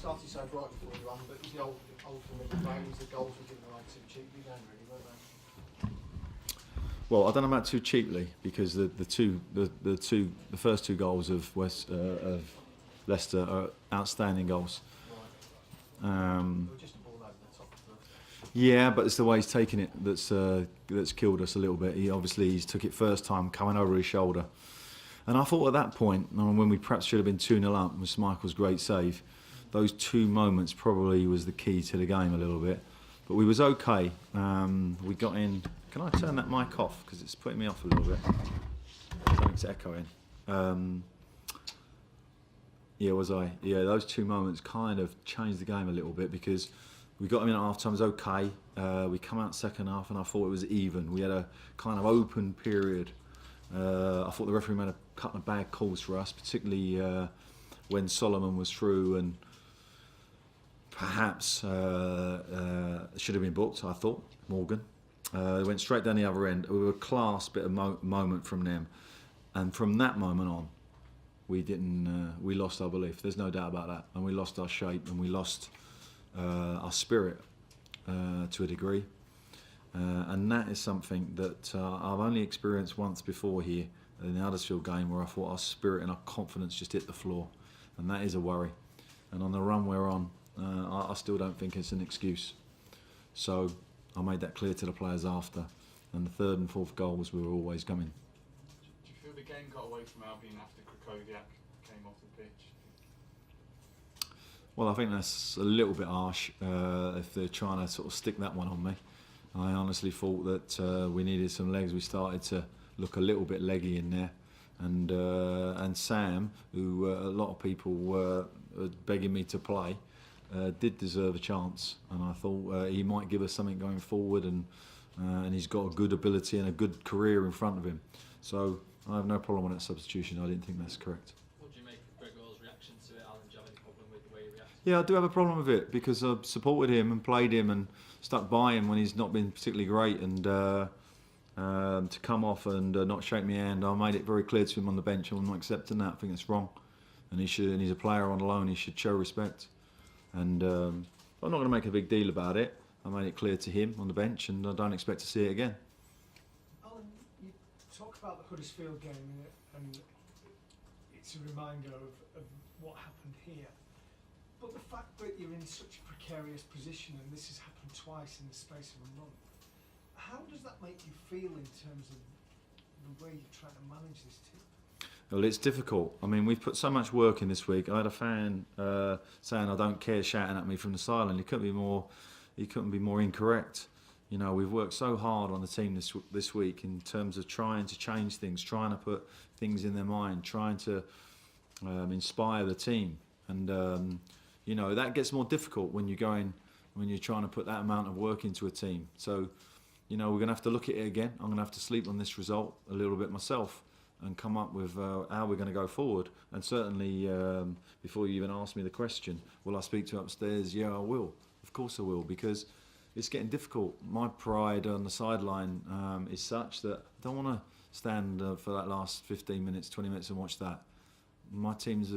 started so bright before you won, but it was the ultimate values, the goals were given away too cheaply, then, really, weren't they? Well, I don't know about too cheaply, because the first two goals of Leicester are outstanding goals. Just a ball over the top of Yeah, but it's the way he's taken it that's killed us a little bit. He's took it first time, coming over his shoulder. And I thought at that point, when we perhaps should have been 2-0 up, with Michael's great save, those two moments probably was the key to the game a little bit. But we was okay. We got in. Can I turn that mic off, because it's putting me off a little bit? Something's echoing. Yeah, those two moments kind of changed the game a little bit, because we got him in at half time, it was okay. We come out second half and I thought it was even. We had a kind of open period. I thought the referee made a couple of bad calls for us, particularly when Solomon was through, and perhaps should have been booked, I thought, Morgan. They went straight down the other end. We were a class bit of moment from them. And from that moment on, we lost our belief. There's no doubt about that. And we lost our shape, and we lost our spirit to a degree. And that is something that I've only experienced once before here in the Huddersfield game, where I thought our spirit and our confidence just hit the floor. And that is a worry. And on the run we're on, I still don't think it's an excuse. So I made that clear to the players after. And the third and fourth goals, we were always coming. Do you feel the game got away from Albion after Krakowiak came off the pitch? Well, I think that's a little bit harsh if they're trying to sort of stick that one on me. I honestly thought that we needed some legs. We started to look a little bit leggy in there. And Sam, who a lot of people were begging me to play, did deserve a chance. And I thought he might give us something going forward, and he's got a good ability and a good career in front of him. So I have no problem with that substitution. I didn't think that's correct. What do you make of Gregor's reaction to it, Alan? Do you have any problem with the way he reacted? Yeah, I do have a problem with it, because I've supported him and played him and stuck by him when he's not been particularly great, and to come off and not shake my hand, I made it very clear to him on the bench I'm not accepting that. I think it's wrong, and he's a player on loan. He should show respect, and I'm not going to make a big deal about it. I made it clear to him on the bench, and I don't expect to see it again. Alan, you talk about the Huddersfield game, and it's a reminder of what happened here. But the fact that you're in such a precarious position, and this has happened twice in the space of a month, how does that make you feel in terms of the way you're trying to manage this team? Well, it's difficult. I mean, we've put so much work in this week. I had a fan saying "I don't care" shouting at me from the sideline. He couldn't be more incorrect. You know, we've worked so hard on the team this week in terms of trying to change things, trying to put things in their mind, trying to inspire the team, and you know, that gets more difficult when you're trying to put that amount of work into a team. So, you know, we're going to have to look at it again. I'm going to have to sleep on this result a little bit myself and come up with how we're going to go forward. And certainly, before you even ask me the question, will I speak to upstairs? Yeah, I will. Of course I will, because it's getting difficult. My pride on the sideline is such that I don't want to stand for that last 15 minutes, 20 minutes and watch that. My team's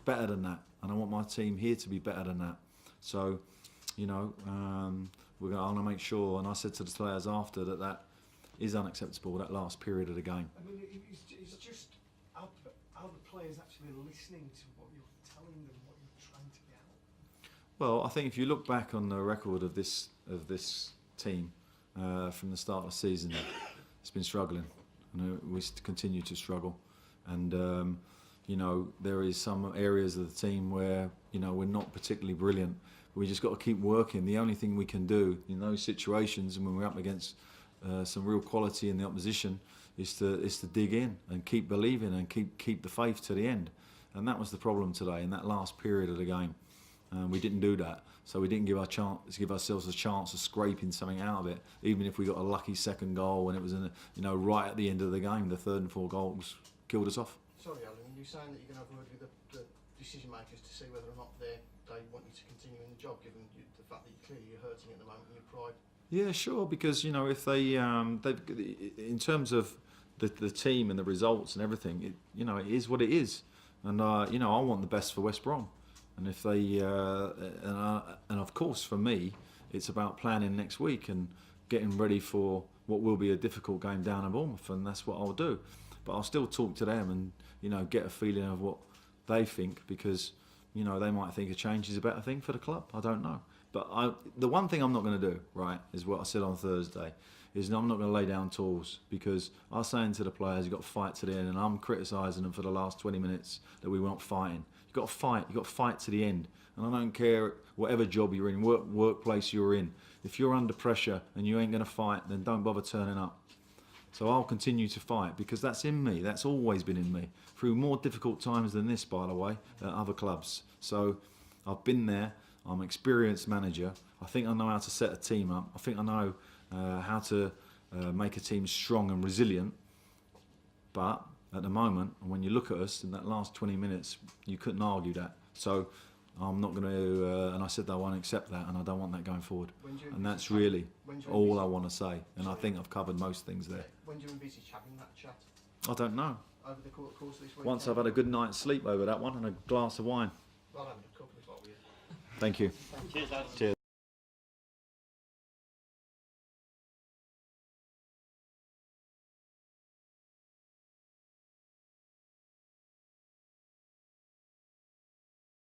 better than that, and I want my team here to be better than that. So, you know, I'm going to make sure, and I said to the players after that is unacceptable, that last period of the game. I mean, it's just how the players actually listening to what you're telling them, what you're trying to get out. Well, I think if you look back on the record of this team from the start of the season, it's been struggling, and we continue to struggle. And you know, there is some areas of the team where, you know, we're not particularly brilliant. We just got to keep working. The only thing we can do in those situations, and when we're up against some real quality in the opposition, is to dig in and keep believing and keep the faith to the end. And that was the problem today in that last period of the game. We didn't do that, so we didn't give ourselves a chance of scraping something out of it. Even if we got a lucky second goal when it was right at the end of the game, the third and fourth goals killed us off. Sorry, Alan, you're saying that you're going to have a word with the decision makers to see whether or not they want you to continue in the job, given the fact that you're hurting at the moment and your pride. Yeah, sure. Because, you know, if they in terms of the team and the results and everything, it is what it is. And you know, I want the best for West Brom. And if they and of course for me, it's about planning next week and getting ready for what will be a difficult game down at Bournemouth, and that's what I'll do. But I'll still talk to them and, you know, get a feeling of what they think, because, you know, they might think a change is a better thing for the club. I don't know. But the one thing I'm not going to do, right, is what I said on Thursday, is I'm not going to lay down tools, because I was saying to the players, you've got to fight to the end, and I'm criticising them for the last 20 minutes that we weren't fighting. You've got to fight. You've got to fight to the end. And I don't care whatever job you're in, workplace you're in. If you're under pressure and you ain't going to fight, then don't bother turning up. So I'll continue to fight, because that's in me. That's always been in me. Through more difficult times than this, by the way, at other clubs. So I've been there. I'm an experienced manager. I think I know how to set a team up. I think I know how to make a team strong and resilient. But at the moment, when you look at us in that last 20 minutes, you couldn't argue that. So I'm not going to, and I said that I won't accept that, and I don't want that going forward. And that's really all I want to say. And I think I've covered most things there. When do you envisage having that chat? I don't know. Over the course of this week? Once I've had a good night's sleep over that one and a glass of wine. Well, I'm having a couple of what we. Thank you. Cheers, lads. Cheers.